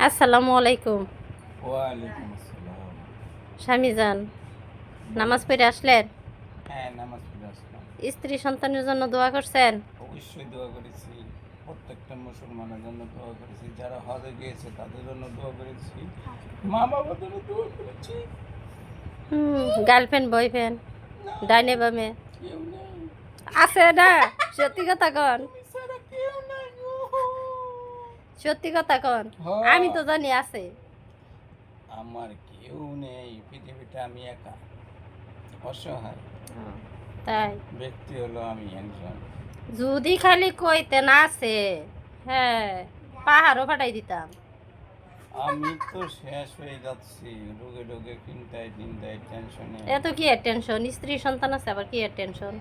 আসসালামু আলাইকুম। ওয়ালাইকুম আসসালাম। স্বামীজান, নামাজ পড়ে আসলেন? হ্যাঁ, নামাজ পড়ে আসলাম। স্ত্রী সন্তানের জন্য দোয়া করছেন? অবশ্যই দোয়া করেছি। প্রত্যেকটা মুসলমানের জন্য দোয়া করেছি, যারা হজে গিয়েছে তাদের জন্য দোয়া করেছি, মা বাবার জন্য দোয়া করেছি। গার্লফ্রেন্ড বয়ফ্রেন্ড না, ডাইনে বামে কেউ নেই। আছে না? সত্যি কথা কন, তুমি ছাড়া কেউ নাই গো। সত্যি কথা কন। হ্যাঁ, আমি তো জানি আছে। আমার কেউ নেই পৃথিবীতে, আমি একা অসহায় তাই ব্যক্তি হলো আমি একজন। যদি খালি কইতেন আছে, হ্যাঁ, পাহাড়ও ফাটাই দিতাম। আমি তো শেষ হয়ে যাচ্ছি, রোগে রোগে চিন্তায় চিন্তায় টেনশনে। এত কি এর টেনশন? স্ত্রী সন্তান আছে, আবার কি এর টেনশন?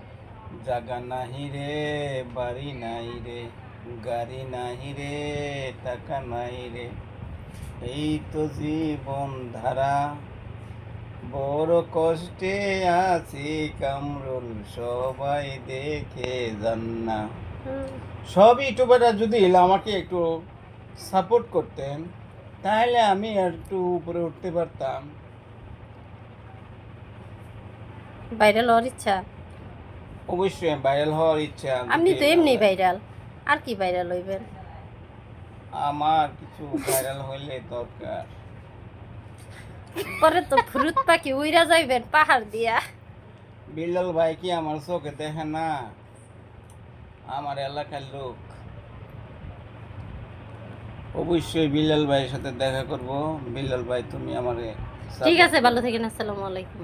জাগা নাহি রে, বাড়ি নাই রে, গাড়ি নাহি রে, টাকা নাই রে, এই তো জীবন ধারা। বড় কষ্টে আছি কামরুল, সবাই দেখে যান না। সব ইউটিউবাররা যদি আমাকে একটু সাপোর্ট করতেন, তাহলে আমি একটু উপরে উঠতে পারতাম। ভাইরাল হওয়ার ইচ্ছা? অবশ্যই ভাইরাল হওয়ার ইচ্ছা। আপনি তো এমনি ভাইরাল, আর কি ভাইরাল হইবেন? আমার কিছু ভাইরাল হইলে দরকার। পরে তো ফুরুত পাখি উইরা যাইবেন পাহাড় দিয়া। বিল্লাল ভাই কি আমার চোখে দেখে না? আমার এলাকার লোক। অবশ্যই বিল্লাল ভাইয়ের সাথে দেখা করব। বিল্লাল ভাই, তুমি আমারে ঠিক support আছে, ভালো করো। থাকেন। আসসালামু আলাইকুম।